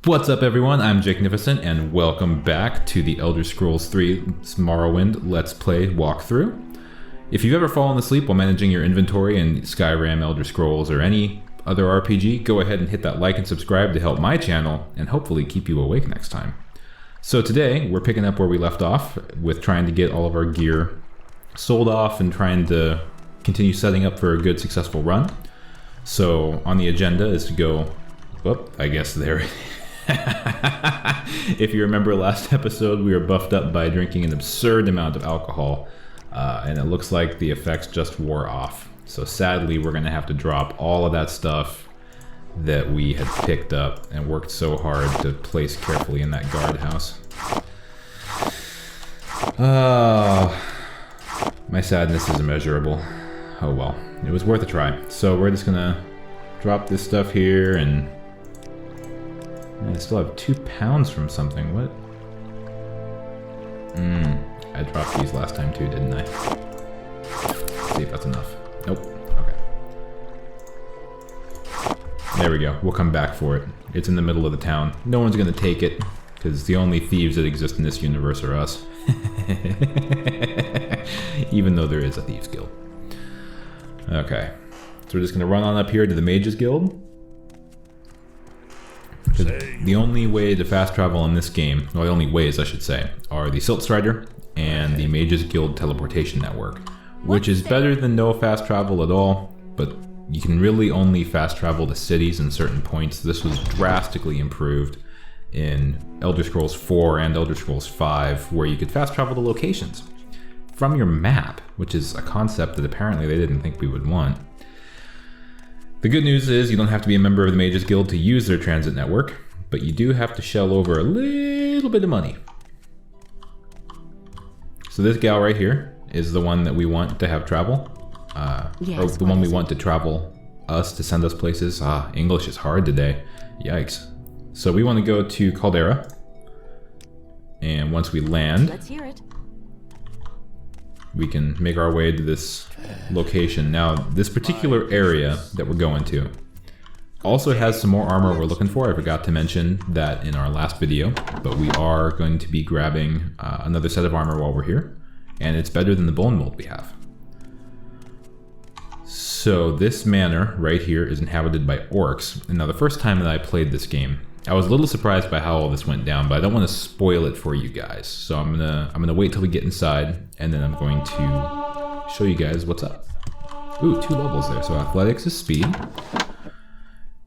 What's up everyone, I'm JakeNificent and welcome back to the Elder Scrolls 3 Morrowind Let's Play walkthrough. If you've ever fallen asleep while managing your inventory in Skyrim, Elder Scrolls, or any other RPG, go ahead and hit that like and subscribe to help my channel and hopefully keep you awake next time. So today, we're picking up where we left off with trying to get all of our gear sold off and trying to continue setting up for a good successful run. So on the agenda is to go, whoop, I guess there. If you remember last episode, we were buffed up by drinking an absurd amount of alcohol, and it looks like the effects just wore off. So sadly, we're going to have to drop all of that stuff that we had picked up and worked so hard to place carefully in that guardhouse. My sadness is immeasurable. Oh well, it was worth a try. So we're just going to drop this stuff here, and I still have 2 pounds from something. What? I dropped these last time too, didn't I? Let's see if that's enough. Nope. Okay. There we go. We'll come back for it. It's in the middle of the town. No one's gonna take it, because the only thieves that exist in this universe are us. Even though there is a Thieves Guild. Okay. So we're just gonna run on up here to the Mages Guild. The only way to fast travel in this game, well, the only ways I should say, are the Silt Strider and the Mages Guild teleportation network, which is better than no fast travel at all, but you can really only fast travel to cities in certain points. This was drastically improved in Elder Scrolls 4 and Elder Scrolls 5, where you could fast travel to locations from your map, which is a concept that apparently they didn't think we would want. The good news is you don't have to be a member of the Mages Guild to use their transit network, but you do have to shell over a little bit of money. So this gal right here is the one that we want to have travel. Yes, or the one we want to travel us, to send us places. English is hard today. Yikes. So we want to go to Caldera. And once we land, let's hear it. We can make our way to this location. Now, this particular area that we're going to also has some more armor we're looking for. I forgot to mention that in our last video, but we are going to be grabbing another set of armor while we're here, and it's better than the bone mold we have. So this manor right here is inhabited by orcs. And now the first time that I played this game, I was a little surprised by how all this went down, but I don't want to spoil it for you guys. So I'm gonna wait till we get inside, and then I'm going to show you guys what's up. Ooh, 2 levels there. So athletics is speed,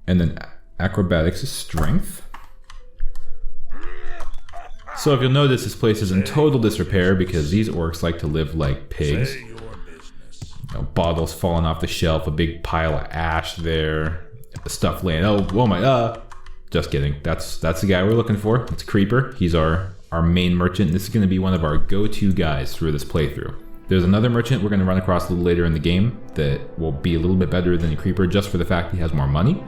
and then acrobatics is strength. So if you'll notice, this place is in total disrepair because these orcs like to live like pigs. You know, bottles falling off the shelf, a big pile of ash there, stuff laying. Oh my, just kidding. That's the guy we're looking for. It's Creeper. He's our main merchant. This is going to be one of our go-to guys through this playthrough. There's another merchant we're going to run across a little later in the game that will be a little bit better than Creeper just for the fact he has more money.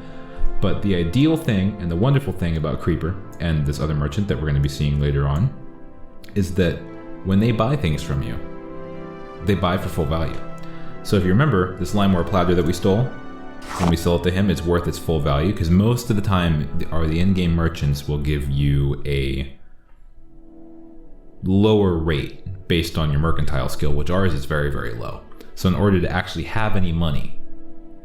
But the ideal thing and the wonderful thing about Creeper and this other merchant that we're going to be seeing later on is that when they buy things from you, they buy for full value. So if you remember, this limeware platter that we stole, when we sell it to him, it's worth its full value, because most of the time the in-game merchants will give you a lower rate based on your mercantile skill, which ours is very, very low. So in order to actually have any money,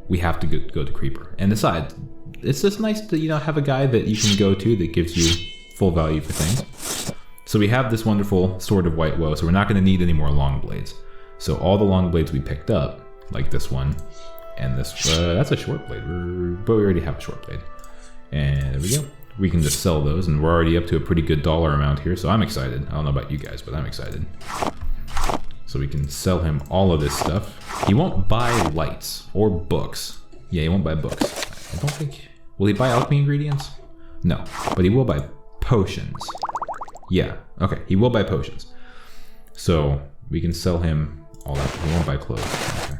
we have to go to Creeper. And besides, it's just nice to have a guy that you can go to that gives you full value for things. So we have this wonderful Sword of White Woe, so we're not going to need any more long blades. So all the long blades we picked up, like this one, and this, that's a short blade, but we already have a short blade. And there we go. We can just sell those, and we're already up to a pretty good dollar amount here, so I'm excited. I don't know about you guys, but I'm excited. So we can sell him all of this stuff. He won't buy lights or books. Yeah, he won't buy books. I don't think... Will he buy alchemy ingredients? No, but he will buy potions. Yeah, okay, he will buy potions. So we can sell him all that. He won't buy clothes. Okay.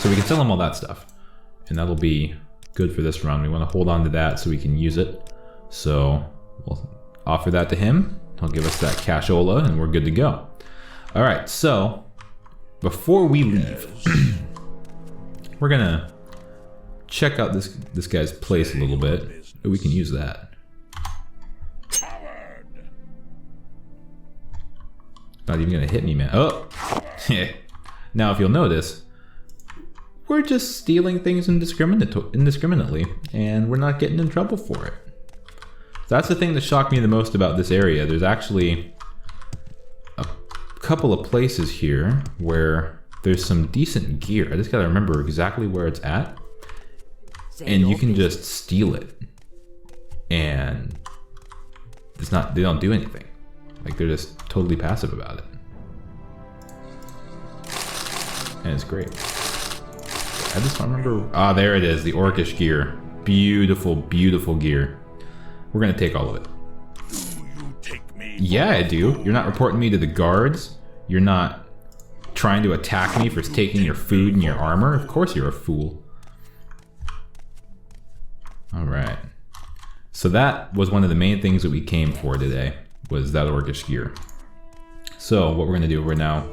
So we can sell him all that stuff, and that'll be good for this run. We want to hold on to that so we can use it. So we'll offer that to him. He'll give us that cashola, and we're good to go. All right, so before we leave, we're gonna check out this guy's place a little bit. Oh, we can use that. Not even gonna hit me, man. Oh! Now, if you'll notice, we're just stealing things indiscriminately, and we're not getting in trouble for it. That's the thing that shocked me the most about this area. There's actually a couple of places here where there's some decent gear. I just gotta remember exactly where it's at. And you can just steal it. And they don't do anything. Like, they're just totally passive about it. And it's great. I just don't remember. Ah, there it is, the Orcish gear. Beautiful, beautiful gear. We're gonna take all of it. Do you take me? Yeah, I do. You're not reporting me to the guards. You're not trying to attack me for taking your food and your armor. Of course you're a fool. Alright. So that was one of the main things that we came for today, was that Orcish gear. So what we're gonna do, we're now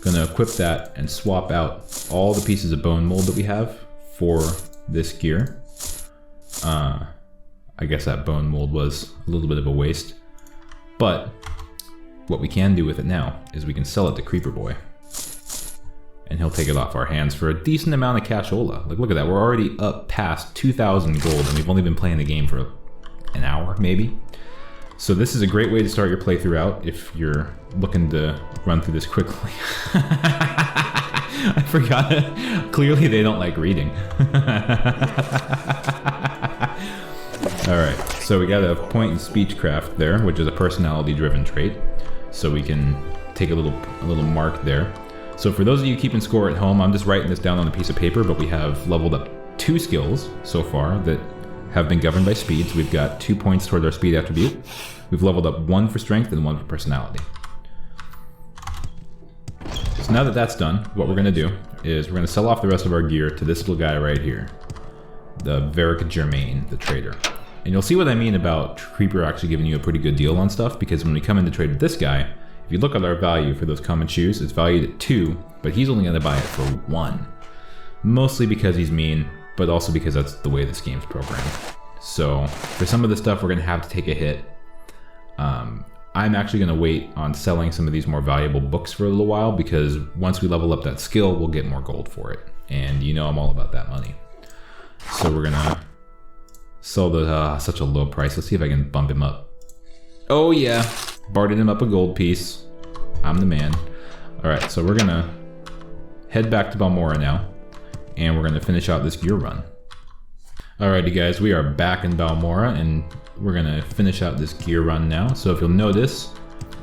gonna equip that and swap out all the pieces of bone mold that we have for this gear. I guess that bone mold was a little bit of a waste, but what we can do with it now is we can sell it to Creeper Boy, and he'll take it off our hands for a decent amount of cashola. Like, look at that, we're already up past 2,000 gold, and we've only been playing the game for an hour, maybe. So this is a great way to start your playthrough out if you're looking to run through this quickly. I forgot it. Clearly they don't like reading. Alright, so we got a point in speechcraft there, which is a personality-driven trait. So we can take a little mark there. So for those of you keeping score at home, I'm just writing this down on a piece of paper, but we have leveled up 2 skills so far that have been governed by speed. So we've got 2 points toward our speed attribute. We've leveled up 1 for strength and 1 for personality. So now that that's done, what we're going to do is we're going to sell off the rest of our gear to this little guy right here, the Veric Germain, the trader. And you'll see what I mean about Creeper actually giving you a pretty good deal on stuff, because when we come in to trade with this guy, if you look at our value for those common shoes, it's valued at 2, but he's only going to buy it for 1. Mostly because he's mean, but also because that's the way this game's programmed. So for some of the stuff, we're going to have to take a hit. I'm actually going to wait on selling some of these more valuable books for a little while, because once we level up that skill, we'll get more gold for it. And you know I'm all about that money. So we're going to sell the such a low price. Let's see if I can bump him up. Oh yeah, bartered him up a gold piece. I'm the man. Alright, so we're going to head back to Balmora now, and we're going to finish out this gear run. Alrighty guys, we are back in Balmora, and we're gonna finish out this gear run now. So if you'll notice,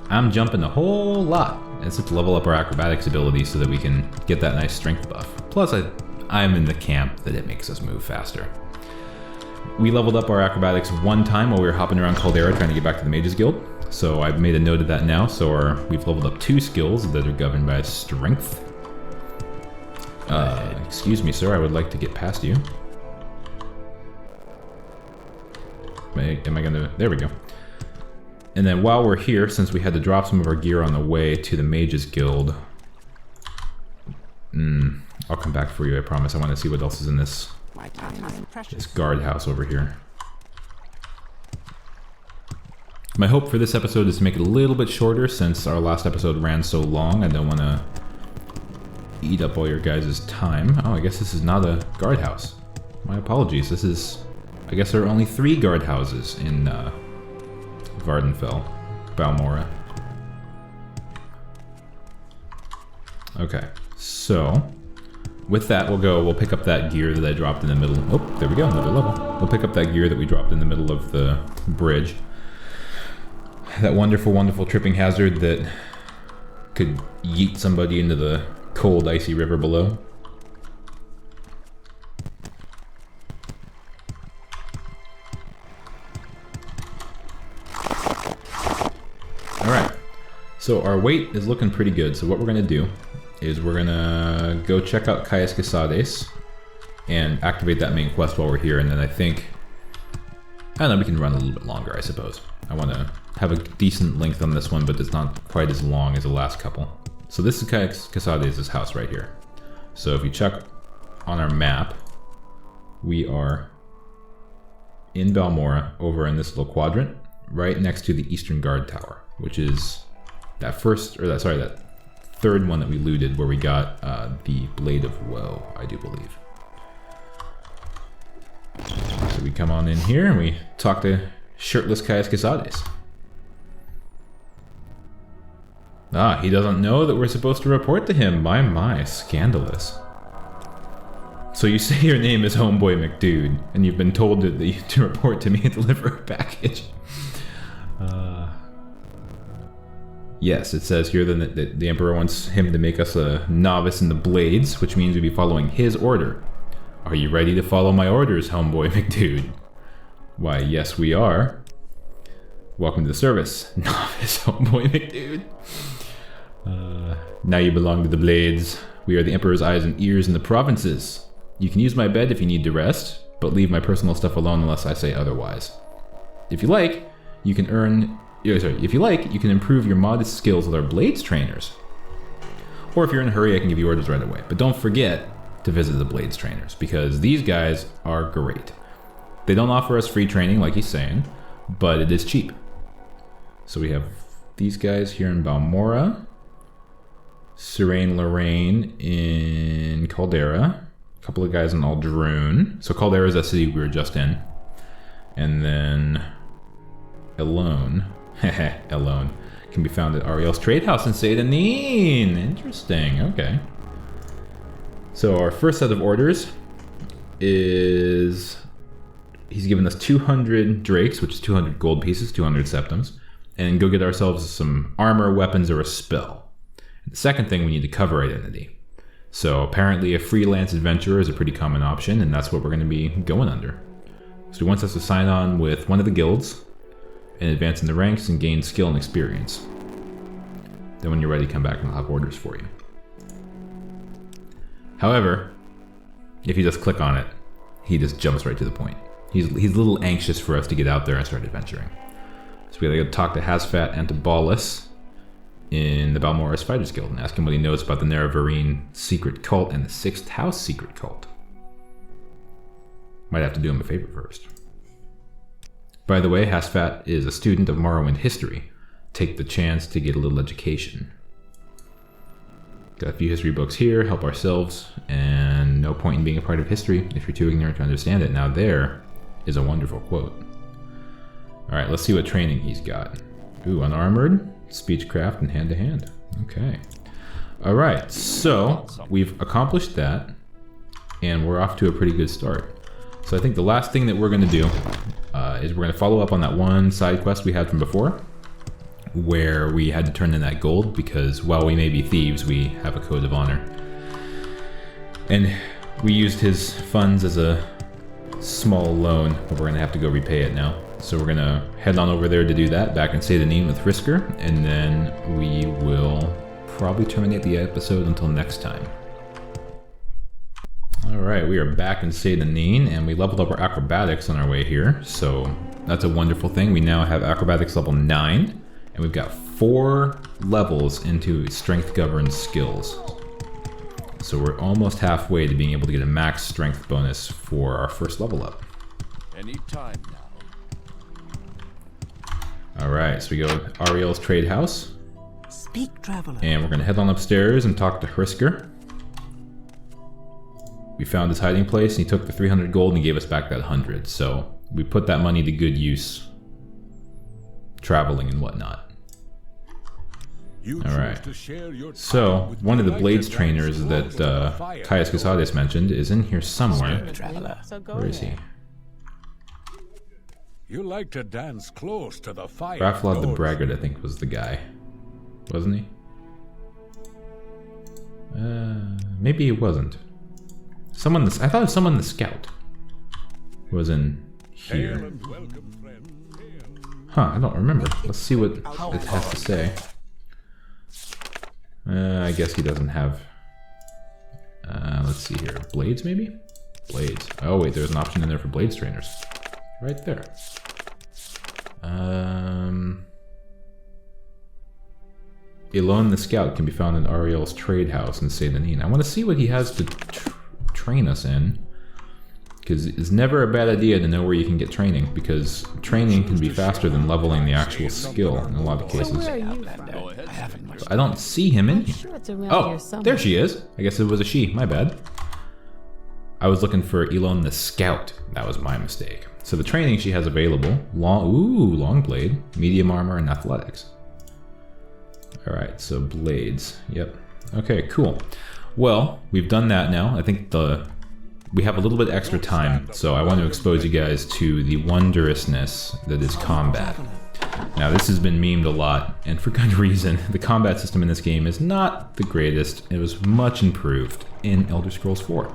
I'm jumping a whole lot. It's to level up our acrobatics ability so that we can get that nice strength buff. Plus, I'm in the camp that it makes us move faster. We leveled up our acrobatics 1 time while we were hopping around Caldera trying to get back to the Mages Guild. So I've made a note of that now. So we've leveled up 2 skills that are governed by strength. Excuse me, sir, I would like to get past you. Am I gonna... There we go. And then while we're here, since we had to drop some of our gear on the way to the Mages Guild... I'll come back for you, I promise. I want to see what else is in this guardhouse over here. My hope for this episode is to make it a little bit shorter, since our last episode ran so long. I don't want to eat up all your guys' time. Oh, I guess this is not a guardhouse. My apologies. This is... I guess there are only 3 guardhouses in Vardenfell, Balmora. Okay, so with that we'll pick up that gear that I dropped in the middle. Oh, there we go, another level. We'll pick up that gear that we dropped in the middle of the bridge. That wonderful, wonderful tripping hazard that could yeet somebody into the cold, icy river below. Alright, so our weight is looking pretty good. So what we're going to do is we're going to go check out Caius Cosade and activate that main quest while we're here. And then I don't know, we can run a little bit longer, I suppose. I want to have a decent length on this one, but it's not quite as long as the last couple. So this is Caius Cosade's house right here. So if you check on our map, we are in Balmora over in this little quadrant, right next to the Eastern Guard Tower, which is that third one that we looted where we got the Blade of Woe, I do believe. So we come on in here and we talk to shirtless Caius Cosades. Ah, he doesn't know that we're supposed to report to him. My, scandalous. So you say your name is Homeboy McDude, and you've been told to report to me and deliver a package. Yes, it says here that the Emperor wants him to make us a novice in the blades, which means we'll be following his order. Are you ready to follow my orders, Homeboy McDude? Why, yes we are. Welcome to the service, novice Homeboy McDude. Now you belong to the blades. We are the Emperor's eyes and ears in the provinces. You can use my bed if you need to rest, but leave my personal stuff alone unless I say otherwise. If you like, you can improve your modest skills with our blades trainers. Or if you're in a hurry, I can give you orders right away. But don't forget to visit the blades trainers, because these guys are great. They don't offer us free training like he's saying, but it is cheap. So we have these guys here in Balmora, Serene Lorraine in Caldera, a couple of guys in Aldroon. So Caldera is that city we were just in. And then Elone, Elone, can be found at Ariel's Trade House in Sedanine. Interesting, okay. So our first set of orders is, he's given us 200 drakes, which is 200 gold pieces, 200 septims, and go get ourselves some armor, weapons, or a spell. The second thing, we need to cover identity. So apparently a freelance adventurer is a pretty common option, and that's what we're going to be going under. So he wants us to sign on with one of the guilds and advance in the ranks and gain skill and experience. Then when you're ready, come back and I'll have orders for you. However, if you just click on it, he just jumps right to the point. He's a little anxious for us to get out there and start adventuring. So we gotta go talk to Hasfat and to Ballis in the Balmora's Fighters Guild and ask him what he knows about the Nerevarine secret cult and the Sixth House secret cult. Might have to do him a favor first. By the way, Hasfat is a student of Morrowind history. Take the chance to get a little education. Got a few history books here, help ourselves, and no point in being a part of history if you're too ignorant to understand it. Now there is a wonderful quote. Alright, let's see what training he's got. Ooh, unarmored, speechcraft, and hand-to-hand. Okay. Alright, so we've accomplished that, and we're off to a pretty good start. So I think the last thing that we're going to do is we're going to follow up on that one side quest we had from before, where we had to turn in that gold, because while we may be thieves, we have a code of honor. And we used his funds as a small loan, but we're going to have to go repay it now. So we're going to head on over there to do that, back in Sedanine with Frisker, and then we will probably terminate the episode until next time. Alright, we are back in Sedanine, and we leveled up our acrobatics on our way here, so that's a wonderful thing. We now have acrobatics level 9, and we've got 4 levels into strength governed skills. So we're almost halfway to being able to get a max strength bonus for our first level up. Anytime now. Alright, so we go to Ariel's Trade House. Speak, traveler. And we're going to head on upstairs and talk to Frisker. We found his hiding place, and he took the 300 gold and he gave us back that 100. So we put that money to good use, traveling and whatnot. Alright, so one of the blades trainers that Caius Cosades mentioned is in here somewhere. Where is he? You like to dance close to the fire. Raflod the Braggart, I think, was the guy. Wasn't he? Maybe he wasn't. I thought it was someone the scout was in here. Huh, I don't remember. Let's see what it has to say. I guess he doesn't have... let's see here. Blades, maybe? Blades. Oh, wait, there's an option in there for blades trainers. Right there. Elone the Scout can be found in Ariel's Trade House in Sedanine. I want to see what he has to train us in, because it's never a bad idea to know where you can get training, because training can be faster than leveling the actual skill in a lot of cases. I I don't see him in here. Sure it's around here Oh, somewhere. there she is. I guess it was a she. My bad. I was looking for Elone the Scout. That was my mistake. So the training she has available: long blade, medium armor, and athletics. All right, so blades. Yep. Okay, cool. Well, we've done that now. I think we have a little bit extra time, so I want to expose you guys to the wondrousness that is combat. Now, this has been memed a lot, and for good reason. The combat system in this game is not the greatest. It was much improved in Elder Scrolls 4.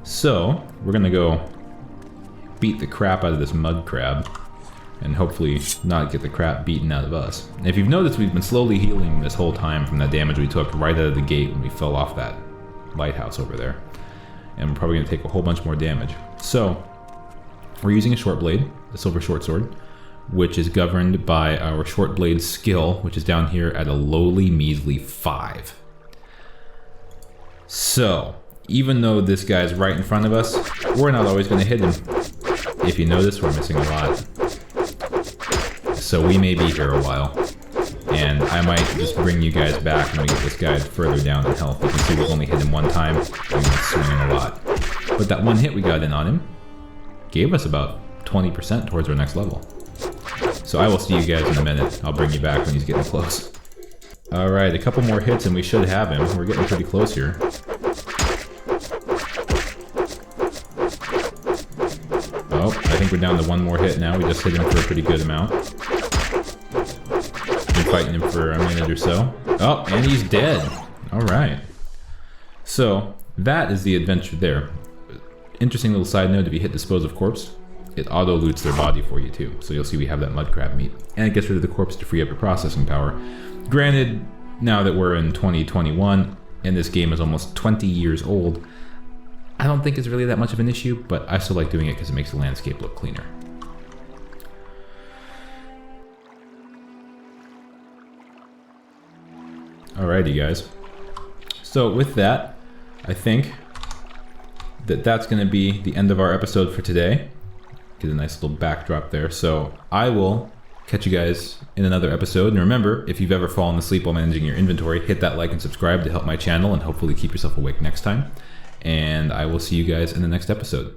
So, we're gonna go beat the crap out of this mud crab, and hopefully not get the crap beaten out of us. And if you've noticed, we've been slowly healing this whole time from that damage we took right out of the gate when we fell off that lighthouse over there. And we're probably gonna take a whole bunch more damage. So, we're using a short blade, a silver short sword, which is governed by our short blade skill, which is down here at a lowly, measly 5. So, even though this guy's right in front of us, we're not always going to hit him. If you notice, we're missing a lot. So we may be here a while. And I might just bring you guys back when we get this guy further down in health. You can see we've only hit him one time, and he's swinging a lot. But that one hit we got in on him gave us about 20% towards our next level. So I will see you guys in a minute. I'll bring you back when he's getting close. Alright, a couple more hits and we should have him. We're getting pretty close here. Oh, I think we're down to one more hit now. We just hit him for a pretty good amount. Been fighting him for a minute or so. Oh, and he's dead. Alright. So, that is the adventure there. Interesting little side note, if you hit Dispose of Corpse, it auto-loots their body for you too. So you'll see we have that mud crab meat. And it gets rid of the corpse to free up your processing power. Granted, now that we're in 2021, and this game is almost 20 years old, I don't think it's really that much of an issue, but I still like doing it because it makes the landscape look cleaner. Alrighty guys. So with that, I think that that's going to be the end of our episode for today. Get a nice little backdrop there. So I will catch you guys in another episode. And remember, if you've ever fallen asleep while managing your inventory, hit that like and subscribe to help my channel and hopefully keep yourself awake next time. And I will see you guys in the next episode.